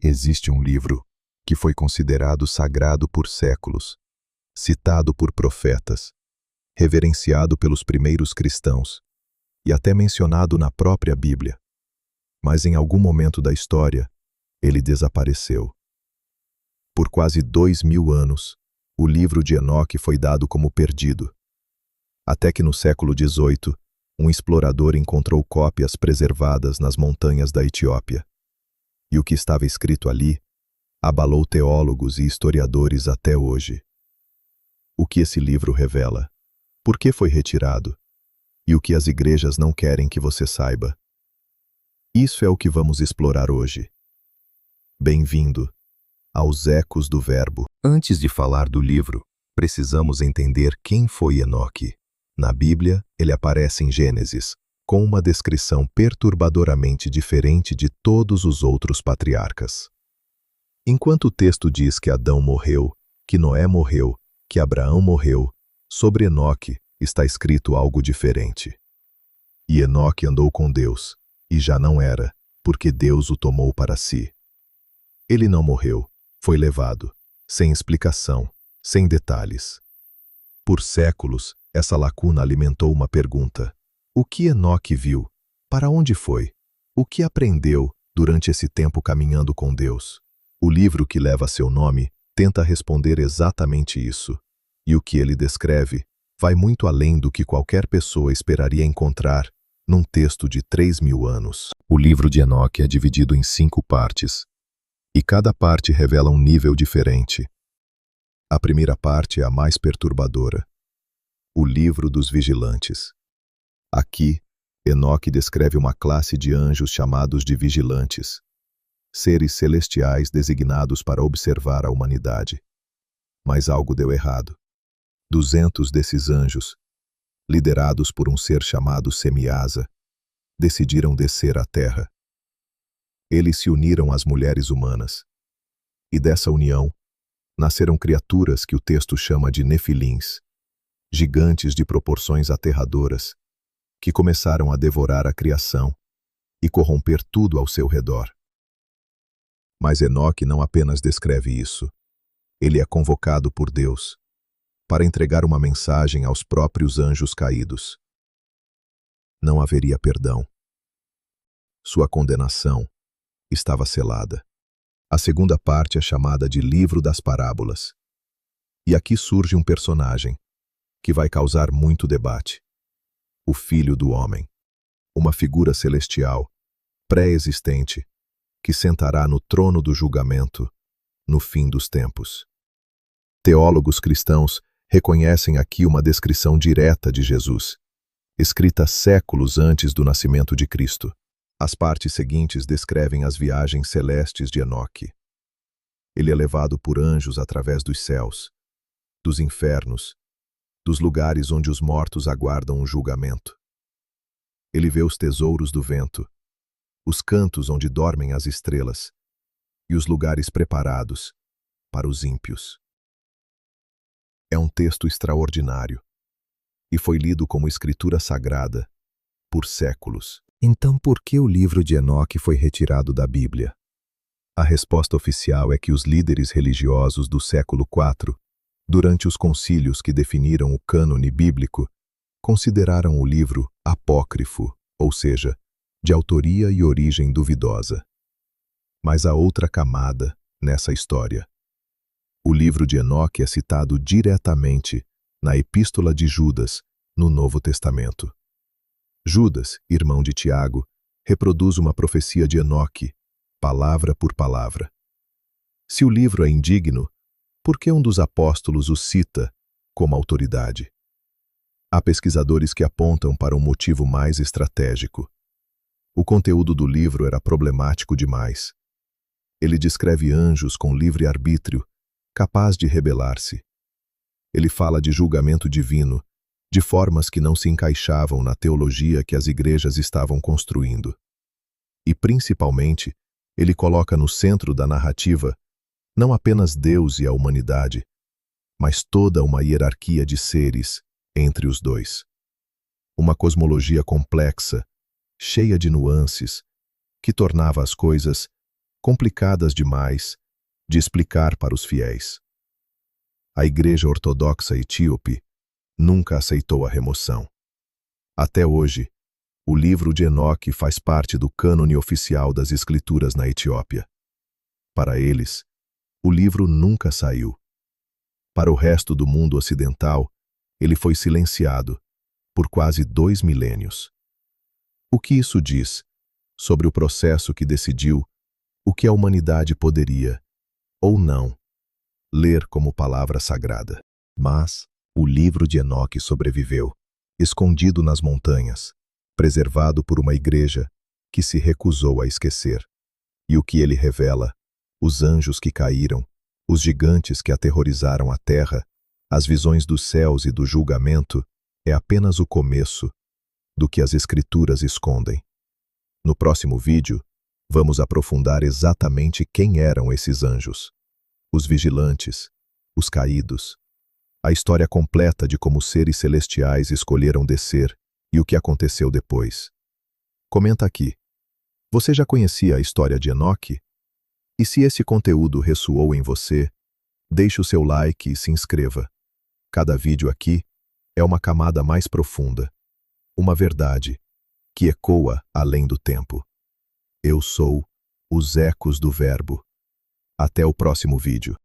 Existe um livro que foi considerado sagrado por séculos, citado por profetas, reverenciado pelos primeiros cristãos e até mencionado na própria Bíblia. Mas em algum momento da história, ele desapareceu. Por quase 2000 anos, o livro de Enoque foi dado como perdido. Até que no século XVIII, um explorador encontrou cópias preservadas nas montanhas da Etiópia. E o que estava escrito ali abalou teólogos e historiadores até hoje. O que esse livro revela? Por que foi retirado? E o que as igrejas não querem que você saiba? Isso é o que vamos explorar hoje. Bem-vindo aos Ecos do Verbo. Antes de falar do livro, precisamos entender quem foi Enoque. Na Bíblia, ele aparece em Gênesis, com uma descrição perturbadoramente diferente de todos os outros patriarcas. Enquanto o texto diz que Adão morreu, que Noé morreu, que Abraão morreu, sobre Enoque está escrito algo diferente. E Enoque andou com Deus, e já não era, porque Deus o tomou para si. Ele não morreu, foi levado, sem explicação, sem detalhes. Por séculos, essa lacuna alimentou uma pergunta. O que Enoque viu? Para onde foi? O que aprendeu durante esse tempo caminhando com Deus? O livro que leva seu nome tenta responder exatamente isso. E o que ele descreve vai muito além do que qualquer pessoa esperaria encontrar num texto de 3000 anos. O livro de Enoque é dividido em 5 partes, e cada parte revela um nível diferente. A primeira parte é a mais perturbadora. O livro dos vigilantes. Aqui, Enoque descreve uma classe de anjos chamados de vigilantes, seres celestiais designados para observar a humanidade. Mas algo deu errado. 200 desses anjos, liderados por um ser chamado Semiasa, decidiram descer à terra. Eles se uniram às mulheres humanas. E dessa união, nasceram criaturas que o texto chama de Nefilins, gigantes de proporções aterradoras, que começaram a devorar a criação e corromper tudo ao seu redor. Mas Enoque não apenas descreve isso. Ele é convocado por Deus para entregar uma mensagem aos próprios anjos caídos. Não haveria perdão. Sua condenação estava selada. A segunda parte é chamada de Livro das Parábolas. E aqui surge um personagem que vai causar muito debate. O Filho do Homem, uma figura celestial, pré-existente, que sentará no trono do julgamento no fim dos tempos. Teólogos cristãos reconhecem aqui uma descrição direta de Jesus, escrita séculos antes do nascimento de Cristo. As partes seguintes descrevem as viagens celestes de Enoque. Ele é levado por anjos através dos céus, dos infernos, dos lugares onde os mortos aguardam um julgamento. Ele vê os tesouros do vento, os cantos onde dormem as estrelas e os lugares preparados para os ímpios. É um texto extraordinário e foi lido como escritura sagrada por séculos. Então, por que o livro de Enoque foi retirado da Bíblia? A resposta oficial é que os líderes religiosos do século IV, durante os concílios que definiram o cânone bíblico, consideraram o livro apócrifo, ou seja, de autoria e origem duvidosa. Mas há outra camada nessa história. O livro de Enoque é citado diretamente na Epístola de Judas, no Novo Testamento. Judas, irmão de Tiago, reproduz uma profecia de Enoque, palavra por palavra. Se o livro é indigno, por que um dos apóstolos o cita como autoridade? Há pesquisadores que apontam para um motivo mais estratégico. O conteúdo do livro era problemático demais. Ele descreve anjos com livre-arbítrio, capaz de rebelar-se. Ele fala de julgamento divino, de formas que não se encaixavam na teologia que as igrejas estavam construindo. E, principalmente, ele coloca no centro da narrativa não apenas Deus e a humanidade, mas toda uma hierarquia de seres entre os dois. Uma cosmologia complexa, cheia de nuances, que tornava as coisas complicadas demais de explicar para os fiéis. A Igreja Ortodoxa Etíope nunca aceitou a remoção. Até hoje, o livro de Enoque faz parte do cânone oficial das Escrituras na Etiópia. Para eles, o livro nunca saiu. Para o resto do mundo ocidental, ele foi silenciado por quase 2 milênios. O que isso diz sobre o processo que decidiu o que a humanidade poderia, ou não, ler como palavra sagrada? Mas o livro de Enoque sobreviveu, escondido nas montanhas, preservado por uma igreja que se recusou a esquecer. E o que ele revela, os anjos que caíram, os gigantes que aterrorizaram a terra, as visões dos céus e do julgamento, é apenas o começo do que as Escrituras escondem. No próximo vídeo, vamos aprofundar exatamente quem eram esses anjos, os vigilantes, os caídos, a história completa de como seres celestiais escolheram descer e o que aconteceu depois. Comenta aqui. Você já conhecia a história de Enoque? E se esse conteúdo ressoou em você, deixe o seu like e se inscreva. Cada vídeo aqui é uma camada mais profunda, uma verdade que ecoa além do tempo. Eu sou os ecos do Verbo. Até o próximo vídeo.